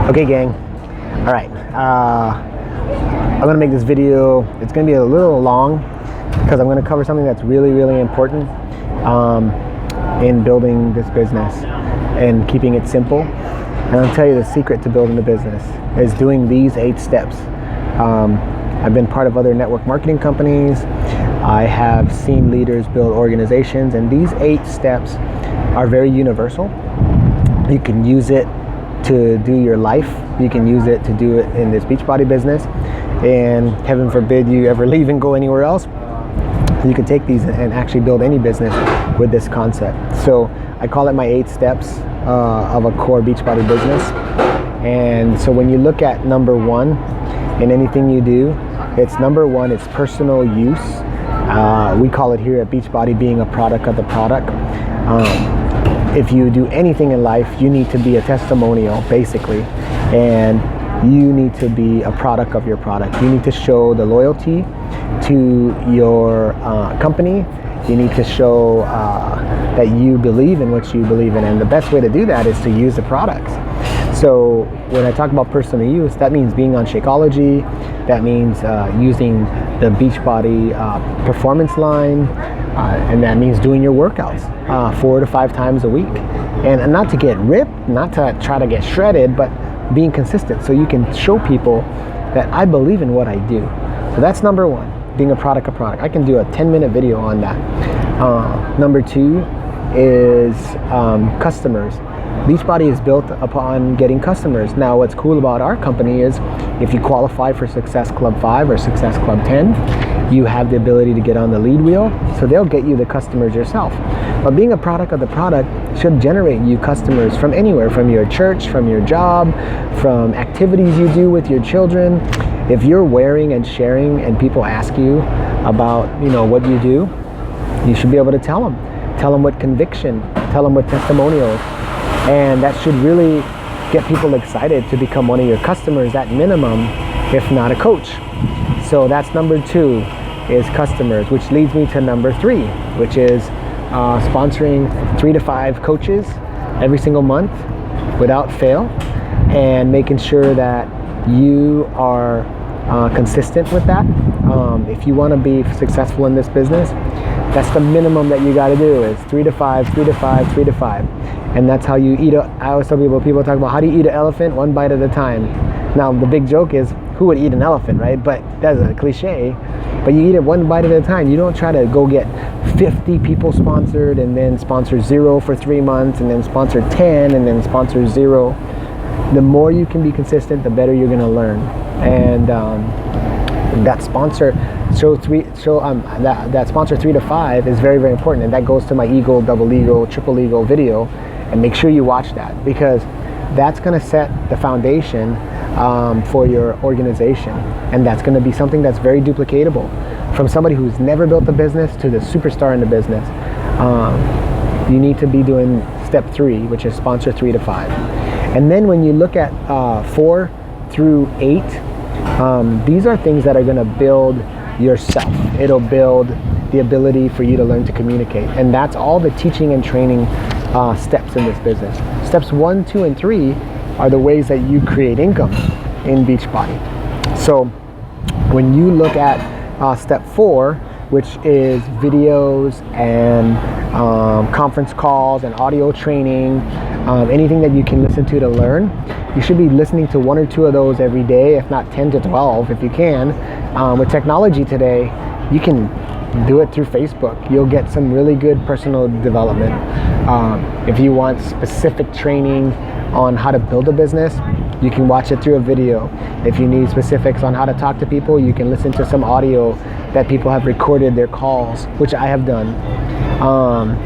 Okay, gang. All right. I'm gonna make this video. It's gonna be a little long because I'm gonna cover something that's really, really important in building this business and keeping it simple. And I'll tell you the secret to building the business is doing these 8 steps. I've been part of other network marketing companies. I have seen leaders build organizations, and these 8 steps are very universal. You can use it to do your life. You can use it to do it in this Beachbody business, and heaven forbid you ever leave and go anywhere else. You can take these and actually build any business with this concept. So I call it my 8 steps of a core Beachbody business. And so when you look at number 1 in anything you do, number 1 is personal use. We call it here at Beachbody being a product of the product. If you do anything in life, you need to be a testimonial, basically, and you need to be a product of your product. You need to show the loyalty to your company. You need to show that you believe in what you believe in, and the best way to do that is to use the products. So when I talk about personal use, that means being on Shakeology. That means using the Beachbody performance line, and that means doing your workouts 4 to 5 times a week. And not to get ripped, not to try to get shredded, but being consistent so you can show people that I believe in what I do. So that's number 1, being a product of product. I can do a 10-minute video on that. Number 2 is customers. Beachbody is built upon getting customers. Now, what's cool about our company is if you qualify for Success Club 5 or Success Club 10, you have the ability to get on the lead wheel, so they'll get you the customers yourself. But being a product of the product should generate you customers from anywhere, from your church, from your job, from activities you do with your children. If you're wearing and sharing and people ask you about, what you do, you should be able to tell them. Tell them with conviction, tell them with testimonials. And that should really get people excited to become one of your customers at minimum, if not a coach. So that's number 2 is customers, which leads me to number 3, which is sponsoring 3 to 5 coaches every single month without fail, and making sure that you are consistent with that. If you want to be successful in this business, that's the minimum that you got to do is 3 to 5, 3 to 5, 3 to 5. And that's how you eat I always tell people talk about how do you eat an elephant? 1 bite at a time. Now, the big joke is who would eat an elephant, right? But that's a cliche. But you eat it 1 bite at a time. You don't try to go get 50 people sponsored and then sponsor 0 for 3 months and then sponsor 10 and then sponsor 0. The more you can be consistent, the better you're going to learn. And that sponsor that sponsor 3 to 5 is very, very important, and that goes to my Eagle, Double Eagle, Triple Eagle video, and make sure you watch that, because that's going to set the foundation for your organization, and that's going to be something that's very duplicatable from somebody who's never built a business to the superstar in the business. You need to be doing step 3, which is sponsor 3 to 5. And then when you look at 4 through 8, these are things that are going to build yourself. It'll build the ability for you to learn to communicate. And that's all the teaching and training steps in this business. Steps 1, 2, and 3 are the ways that you create income in Beachbody. So when you look at step 4, which is videos and conference calls and audio training, anything that you can listen to learn, you should be listening to 1 or 2 of those every day, if not 10 to 12 if you can. With technology today, you can do it through Facebook. You'll get some really good personal development. If you want specific training on how to build a business, you can watch it through a video. If you need specifics on how to talk to people, you can listen to some audio that people have recorded their calls, which I have done.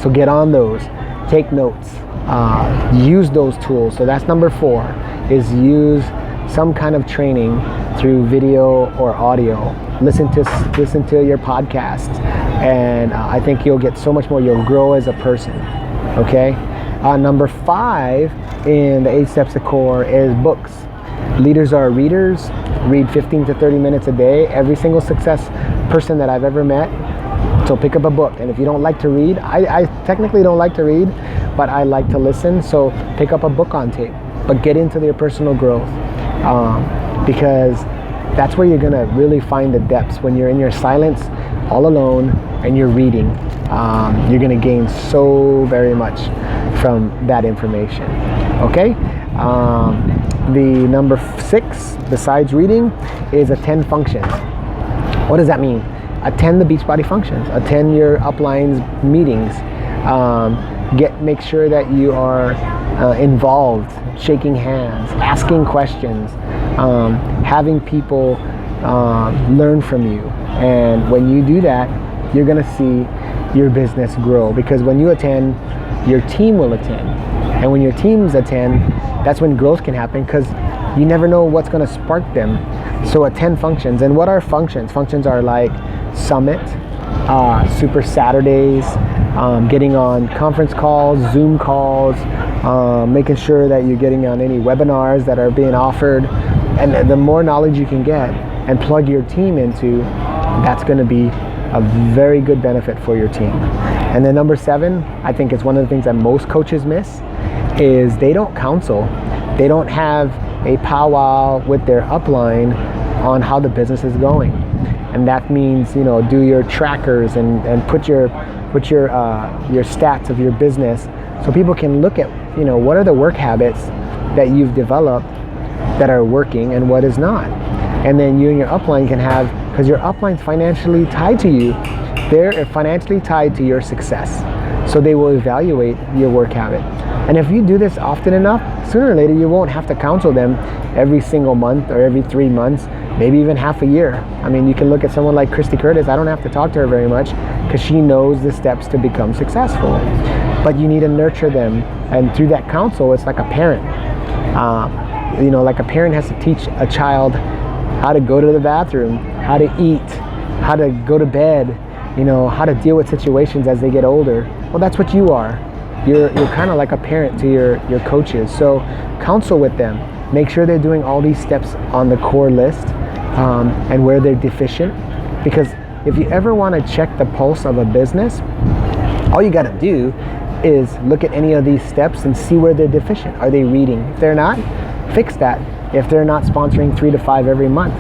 So get on those, take notes, use those tools. So that's number 4, is use some kind of training through video or audio. Listen to your podcasts, and I think you'll get so much more. You'll grow as a person. Okay. Number 5 in the 8 steps to core is books. Leaders are readers. Read 15 to 30 minutes a day. Every single success person that I've ever met. So pick up a book. And if you don't like to read, I technically don't like to read, but I like to listen. So pick up a book on tape. but get into their personal growth, because that's where you're gonna really find the depths. When you're in your silence, all alone, and you're reading, you're gonna gain so very much from that information. Okay. The number 6, besides reading, is attend functions. What does that mean? Attend the Beachbody functions. Attend your upline's meetings. Make sure that you are involved, shaking hands, asking questions, having people learn from you. And when you do that, you're gonna see your business grow, because when you attend, your team will attend. And when your teams attend, that's when growth can happen, because you never know what's gonna spark them. So attend functions. And what are functions? Functions are like Summit, Super Saturdays, getting on conference calls, Zoom calls, making sure that you're getting on any webinars that are being offered. And the more knowledge you can get and plug your team into, that's going to be a very good benefit for your team. And then number 7, I think it's one of the things that most coaches miss, is they don't counsel. They don't have a powwow with their upline on how the business is going. And that means, do your trackers and put your stats of your business, so people can look at, what are the work habits that you've developed that are working and what is not. And then you and your upline can have, because your upline's financially tied to you, they're financially tied to your success. So they will evaluate your work habit. And if you do this often enough, sooner or later you won't have to counsel them every single month or every 3 months, maybe even half a year. I mean, you can look at someone like Christy Curtis. I don't have to talk to her very much, because she knows the steps to become successful. But you need to nurture them. And through that counsel, it's like a parent. Like a parent has to teach a child how to go to the bathroom, how to eat, how to go to bed, how to deal with situations as they get older. Well, that's what you are. You're kind of like a parent to your coaches. So counsel with them. Make sure they're doing all these steps on the core list, and where they're deficient. Because if you ever want to check the pulse of a business, all you got to do is look at any of these steps and see where they're deficient. Are they reading? If they're not, fix that. If they're not sponsoring 3 to 5 every month,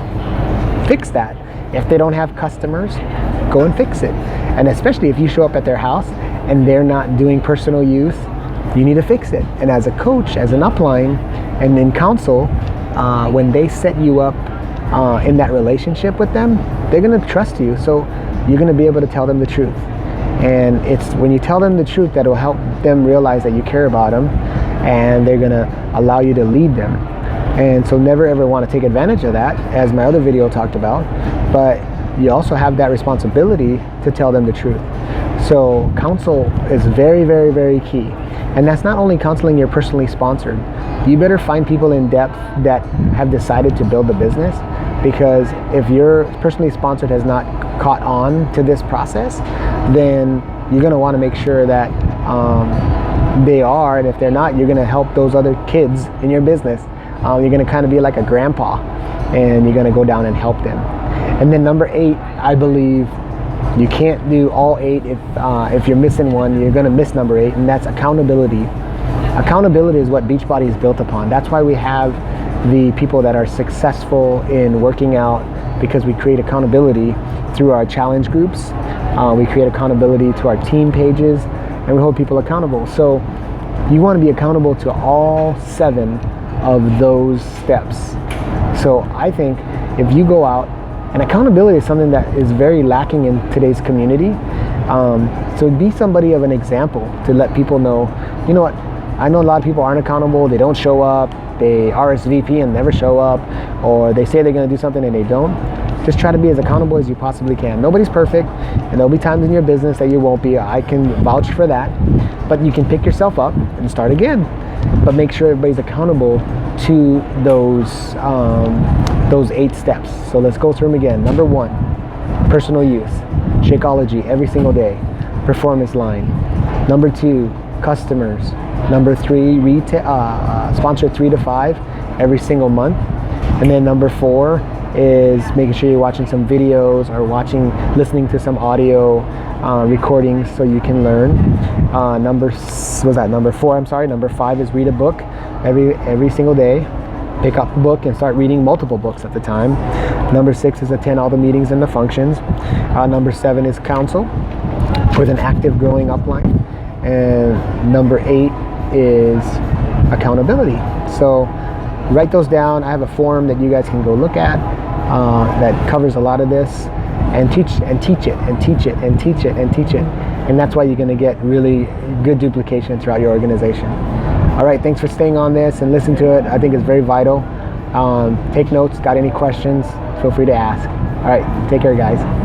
fix that. If they don't have customers, go and fix it. And especially if you show up at their house and they're not doing personal use, you need to fix it. And as a coach, as an upline, and in counsel, when they set you up in that relationship with them, they're going to trust you. So you're going to be able to tell them the truth. And it's when you tell them the truth that will help them realize that you care about them, and they're going to allow you to lead them. And so never ever want to take advantage of that, as my other video talked about, but you also have that responsibility to tell them the truth. So counsel is very, very, very key. And that's not only counseling you're personally sponsored. You better find people in depth that have decided to build a business, because if your personally sponsored has not caught on to this process, then you're going to want to make sure that they are, and if they're not, you're going to help those other kids in your business. You're going to kind of be like a grandpa, and you're going to go down and help them. And then number 8, I believe you can't do all 8. If you're missing one, you're going to miss number 8, and that's accountability. Accountability is what Beachbody is built upon. That's why we have the people that are successful in working out, because we create accountability through our challenge groups. We create accountability to our team pages, and we hold people accountable. So you want to be accountable to all 7 of those steps. So I think if you go out, and accountability is something that is very lacking in today's community. So be somebody of an example to let people know, you know what, I know a lot of people aren't accountable. They don't show up. They RSVP and never show up, or they say they're going to do something and they don't. Just try to be as accountable as you possibly can. Nobody's perfect, and there'll be times in your business that you won't be. I can vouch for that. But you can pick yourself up and start again. But make sure everybody's accountable to those 8 steps. So let's go through them again. Number 1, personal use, Shakeology every single day, performance line. Number 2, customers. Number 3, sponsor 3 to 5 every single month. And then number 4 is making sure you're watching some videos or listening to some audio recordings so you can learn. Number 4, Number 5 is read a book. every single day. Pick up a book and start reading multiple books at the time. Number 6 is attend all the meetings and the functions. Number 7 is counsel with an active growing upline. And number 8 is accountability. So write those down. I have a form that you guys can go look at that covers a lot of this, and teach it and teach it and teach it and teach it and teach it. And that's why you're going to get really good duplication throughout your organization. All right, thanks for staying on this and listen to it. I think it's very vital. Take notes. Got any questions? Feel free to ask. All right, take care, guys.